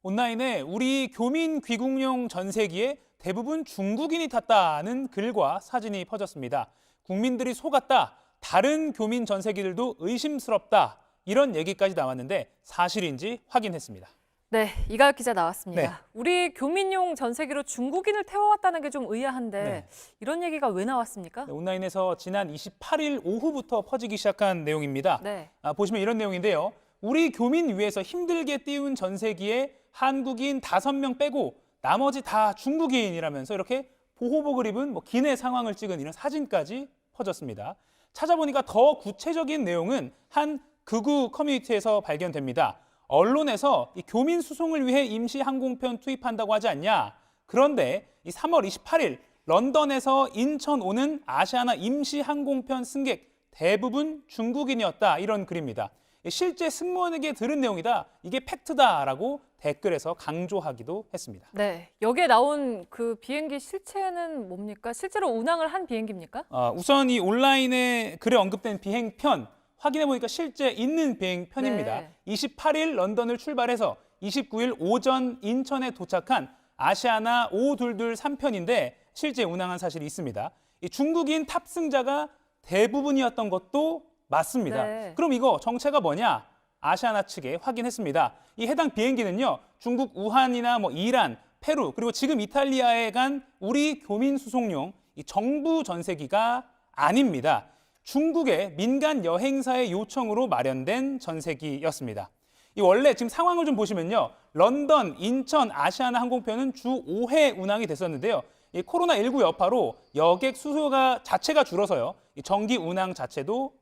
온라인에 우리 교민 귀국용 전세기에 대부분 중국인이 탔다는 글과 사진이 퍼졌습니다. 국민들이 속았다, 다른 교민 전세기들도 의심스럽다, 이런 얘기까지 나왔는데 사실인지 확인했습니다. 네, 이가혁 기자 나왔습니다. 네. 우리 교민용 전세기로 중국인을 태워왔다는 게 좀 의아한데 네. 이런 얘기가 왜 나왔습니까? 온라인에서 지난 28일 오후부터 퍼지기 시작한 내용입니다. 네. 보시면 이런 내용인데요. 우리 교민 위해서 힘들게 띄운 전세기에 한국인 5명 빼고 나머지 다 중국인이라면서 이렇게 보호복을 입은 기내 상황을 찍은 이런 사진까지 퍼졌습니다. 찾아보니까 더 구체적인 내용은 한 극우 커뮤니티에서 발견됩니다. 언론에서 이 교민 수송을 위해 임시 항공편 투입한다고 하지 않냐. 그런데 이 3월 28일 런던에서 인천 오는 아시아나 임시 항공편 승객 대부분 중국인이었다. 이런 글입니다. 실제 승무원에게 들은 내용이다. 이게 팩트다라고 댓글에서 강조하기도 했습니다. 네, 여기에 나온 그 비행기 실체는 뭡니까? 실제로 운항을 한 비행기입니까? 우선 이 온라인에 글에 언급된 비행편 확인해보니까 실제 있는 비행편입니다. 네. 28일 런던을 출발해서 29일 오전 인천에 도착한 아시아나 522 3편인데 실제 운항한 사실이 있습니다. 이 중국인 탑승자가 대부분이었던 것도 맞습니다. 네. 그럼 이거 정체가 뭐냐? 아시아나 측에 확인했습니다. 이 해당 비행기는요, 중국 우한이나 이란, 페루, 그리고 지금 이탈리아에 간 우리 교민 수송용 이 정부 전세기가 아닙니다. 중국의 민간 여행사의 요청으로 마련된 전세기였습니다. 이 원래 지금 상황을 좀 보시면요, 런던, 인천, 아시아나 항공편은 주 5회 운항이 됐었는데요. 이 코로나19 여파로 여객 수요가 자체가 줄어서요, 이 정기 운항 자체도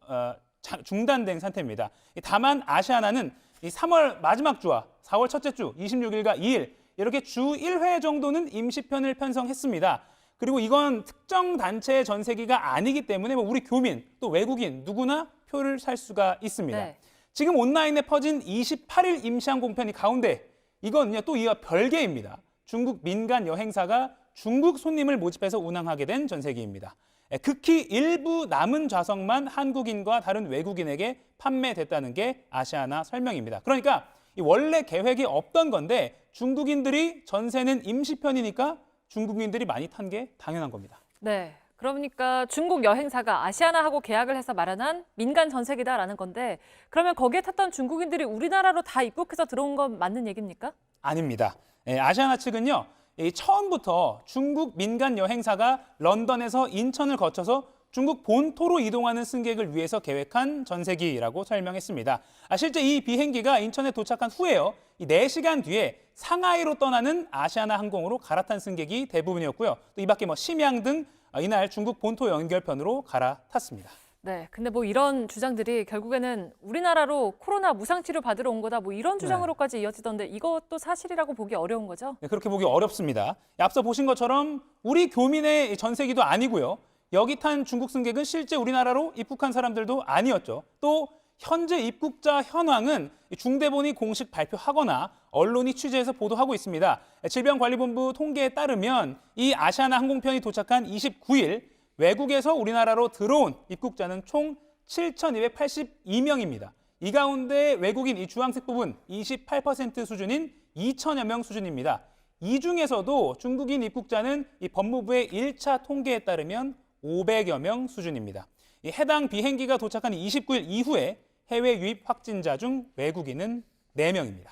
중단된 상태입니다. 다만 아시아나는 이 3월 마지막 주와 4월 첫째 주 26일과 2일 이렇게 주 1회 정도는 임시편을 편성했습니다. 그리고 이건 특정 단체의 전세기가 아니기 때문에 우리 교민 또 외국인 누구나 표를 살 수가 있습니다. 네. 지금 온라인에 퍼진 28일 임시항공편이 가운데 이건요 또 이와 별개입니다. 중국 민간 여행사가 중국 손님을 모집해서 운항하게 된 전세기입니다. 극히 일부 남은 좌석만 한국인과 다른 외국인에게 판매됐다는 게 아시아나 설명입니다. 그러니까 원래 계획이 없던 건데 중국인들이 전세는 임시편이니까 중국인들이 많이 탄 게 당연한 겁니다. 네, 그러니까 중국 여행사가 아시아나하고 계약을 해서 마련한 민간 전세기다라는 건데 그러면 거기에 탔던 중국인들이 우리나라로 다 입국해서 들어온 건 맞는 얘기입니까? 아닙니다. 아시아나 측은요, 처음부터 중국 민간 여행사가 런던에서 인천을 거쳐서 중국 본토로 이동하는 승객을 위해서 계획한 전세기라고 설명했습니다. 실제 이 비행기가 인천에 도착한 후에요, 4시간 뒤에 상하이로 떠나는 아시아나 항공으로 갈아탄 승객이 대부분이었고요. 또 이 밖에 심양 등 이날 중국 본토 연결편으로 갈아탔습니다. 네, 근데 이런 주장들이 결국에는 우리나라로 코로나 무상치료 받으러 온 거다 이런 주장으로까지 이어지던데 이것도 사실이라고 보기 어려운 거죠? 네, 그렇게 보기 어렵습니다. 앞서 보신 것처럼 우리 교민의 전세기도 아니고요. 여기 탄 중국 승객은 실제 우리나라로 입국한 사람들도 아니었죠. 또 현재 입국자 현황은 중대본이 공식 발표하거나 언론이 취재해서 보도하고 있습니다. 질병관리본부 통계에 따르면 이 아시아나 항공편이 도착한 29일 외국에서 우리나라로 들어온 입국자는 총 7,282명입니다. 이 가운데 외국인 이 주황색 부분 28% 수준인 2천여 명 수준입니다. 이 중에서도 중국인 입국자는 이 법무부의 1차 통계에 따르면 500여 명 수준입니다. 해당 비행기가 도착한 29일 이후에 해외 유입 확진자 중 외국인은 4명입니다.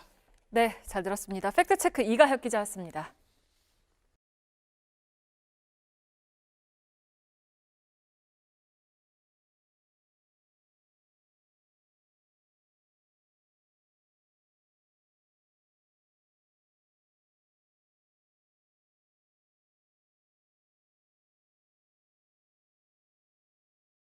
네, 잘 들었습니다. 팩트체크 이가혁 기자였습니다.